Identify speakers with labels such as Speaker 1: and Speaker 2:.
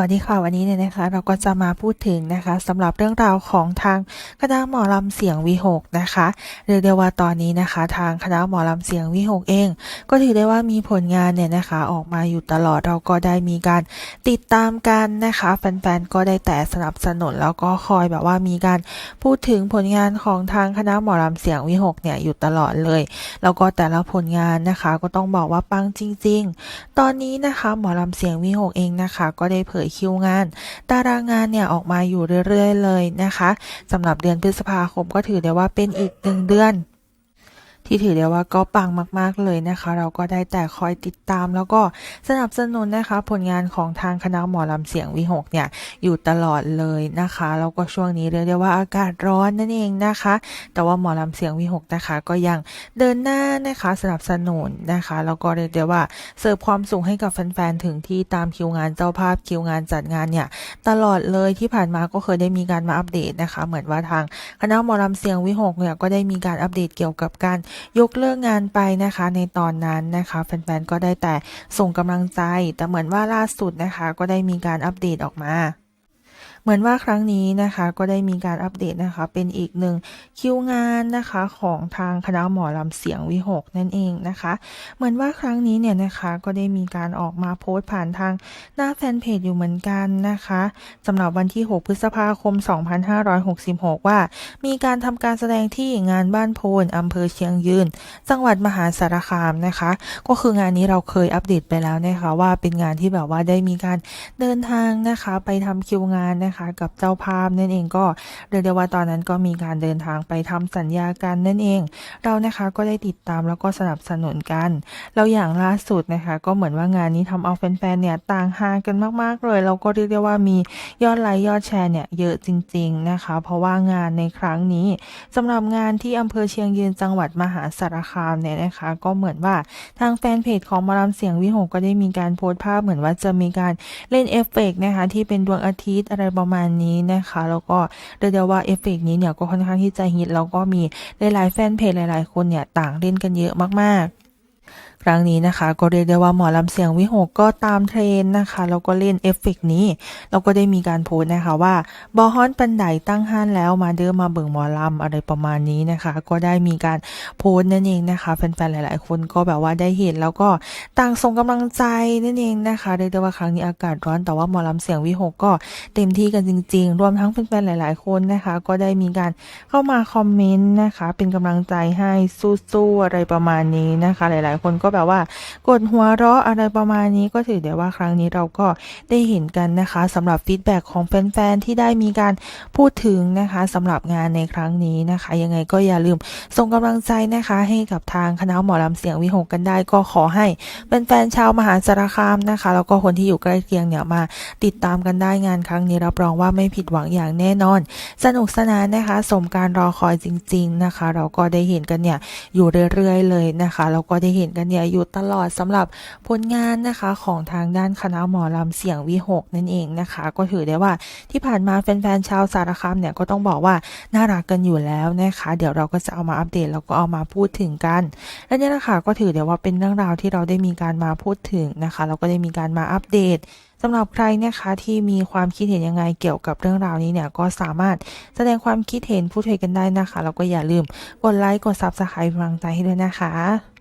Speaker 1: วัสดีค่ะวันนี้เนี่ยนะคะเราก็จะมาพูดถึงนะคะสำหรับเรื่องราวของทางคณะหมอลำเสียงวิหกนะคะเรียกได้ว่าตอนนี้นะคะทางคณะหมอลำเสียงวิหกเองก็ถือได้ว่ามีผลงานเนี่ยนะคะออกมาอยู่ตลอดเราก็ได้มีการติดตามกันนะคะแฟนๆก็ได้แต่สนับสนุนแล้วก็คอยแบบว่ามีการพูดถึงผลงานของทางคณะหมอลำเสียงวิหกเนี่ยอยู่ตลอดเลยแล้วก็แต่ละผลงานนะคะก็ต้องบอกว่าปังจริงๆตอนนี้นะคะหมอลำเสียงวิหกเองนะคะก็ได้เผยคิวงานตารางงานเนี่ยออกมาอยู่เรื่อยๆเลยนะคะสำหรับเดือนพฤษภาคมก็ถือได้ว่าเป็นอีก1 เดือนที่ถือได้ว่าก็ปังมากๆเลยนะคะเราก็ได้แต่คอยติดตามแล้วก็สนับสนุนนะคะผลงานของทางคณะหมอลำเสียงวิหกเนี่ยอยู่ตลอดเลยนะคะแล้วก็ช่วงนี้เรียกได้ว่าอากาศร้อนนั่นเองนะคะแต่ว่าหมอลำเสียงวิหกนะคะก็ยังเดินหน้านะคะสนับสนุนนะคะแล้วก็เรียกได้ว่าเสิร์ฟความสุขให้กับแฟนๆถึงที่ตามคิวงานเจ้าภาพคิวงานจัดงานเนี่ยตลอดเลยที่ผ่านมาก็เคยได้มีการมาอัปเดตนะคะเหมือนว่าทางคณะหมอลำเสียงวิหกเนี่ยก็ได้มีการอัปเดตเกี่ยวกับการยกเลิกงานไปนะคะในตอนนั้นนะคะแฟนๆก็ได้แต่ส่งกำลังใจแต่เหมือนว่าล่าสุดนะคะก็ได้มีการอัปเดตออกมาเหมือนว่าครั้งนี้นะคะก็ได้มีการอัปเดตนะคะเป็นอีกหนึ่งคิวงานนะคะของทางคณะหมอลำเสียงวิหกนั่นเองนะคะเหมือนว่าครั้งนี้เนี่ยนะคะก็ได้มีการออกมาโพสต์ผ่านทางหน้าแฟนเพจอยู่เหมือนกันนะคะสำหรับวันที่6 พฤษภาคม 2566ว่ามีการทำการแสดงที่งานบ้านโพนอำเภอเชียงยืนจังหวัดมหาสารคามนะคะก็คืองานนี้เราเคยอัปเดตไปแล้วนะคะว่าเป็นงานที่แบบว่าได้มีการเดินทางนะคะไปทำคิวงานนะคะกับเจ้าภาพนั่นเองก็เรียกได้ว่าตอนนั้นก็มีการเดินทางไปทำสัญญากันนั่นเองเรานะคะก็ได้ติดตามแล้วก็สนับสนุนกันแล้วอย่างล่าสุดนะคะก็เหมือนว่างานนี้ทำเอาแฟนๆเนี่ยต่างฮากันมากๆเลยเราก็เรียกได้ว่ามียอดไลค์ยอดแชร์เนี่ยเยอะจริงๆนะคะเพราะว่างานในครั้งนี้สำหรับงานที่อำเภอเชียงยืนจังหวัดมหาสารคามเนี่ยนะคะก็เหมือนว่าทางแฟนเพจของหมอลำเสียงวิหกก็ได้มีการโพสต์ภาพเหมือนว่าจะมีการเล่นเอฟเฟกต์นะคะที่เป็นดวงอาทิตย์อะไรประมาณนี้นะคะแล้วก็เรียกได้ว่าเอฟเฟกต์นี้เนี่ยก็ค่อนข้างที่จะฮิตแล้วก็มีหลายๆแฟนเพจหลายๆคนเนี่ยต่างเล่นกันเยอะมากๆครั้งนี้นะคะก็เรียกได้ว่าหมอลำเสียงวิหกก็ตามเทรนด์นะคะแล้วก็เล่นเอฟเฟกต์นี้แล้วก็ได้มีการโพสต์นะคะว่าบอฮ้อนปันไดตั้งห้านแล้วมาเด้อมาเบิ่งหมอลำอะไรประมาณนี้นะคะก็ได้มีการโพสต์นั่นเองนะคะแฟนๆหลายๆคนก็แบบว่าได้เห็นแล้วก็ต่างส่งกำลังใจนั่นเองนะคะเรียกได้ว่าครั้งนี้อากาศร้อนแต่ว่าหมอลำเสียงวิหกก็เต็มที่กันจริงๆรวมทั้งแฟนๆหลายๆคนนะคะก็ได้มีการเข้ามาคอมเมนต์นะคะเป็นกำลังใจให้สู้ๆอะไรประมาณนี้นะคะหลายๆคนก็แบบว่ากดหัวเราะอะไรประมาณนี้ก็ถือได้ว่าครั้งนี้เราก็ได้เห็นกันนะคะสำหรับฟีดแบ็กของแฟนๆที่ได้มีการพูดถึงนะคะสำหรับงานในครั้งนี้นะคะยังไงก็อย่าลืมส่งกำลังใจนะคะให้กับทางคณะหมอลำเสียงวิหกกันได้ก็ขอให้แฟนๆชาวมหาสารคามนะคะแล้วก็คนที่อยู่ใกล้เคียงเนี่ยมาติดตามกันได้งานครั้งนี้รับรองว่าไม่ผิดหวังอย่างแน่นอนสนุกสนานนะคะสมการรอคอยจริงๆนะคะเราก็ได้เห็นกันเนี่ยอยู่เรื่อยๆเลยนะคะเราก็ได้เห็นกันเนี่ยอยู่ตลอดสำหรับผลงานนะคะของทางด้านคณะหมอลำเสียงวิหกนั่นเองนะคะก็ถือได้ว่าที่ผ่านมาแฟนๆชาวสารคามเนี่ยก็ต้องบอกว่าน่ารักกันอยู่แล้วนะคะเดี๋ยวเราก็จะเอามาอัปเดตแล้วก็เอามาพูดถึงกันและนี่แหละค่ะก็ถือได้ว่าเป็นเรื่องราวที่เราได้มีการมาพูดถึงนะคะเราก็ได้มีการมาอัปเดตสำหรับใครนะคะที่มีความคิดเห็นยังไงเกี่ยวกับเรื่องราวนี้เนี่ยก็สามารถแสดงความคิดเห็นพูดคุยกันได้นะคะแล้วก็อย่าลืมกดไลค์กด Subscribe เป็นกำลังใจให้ด้วยนะคะ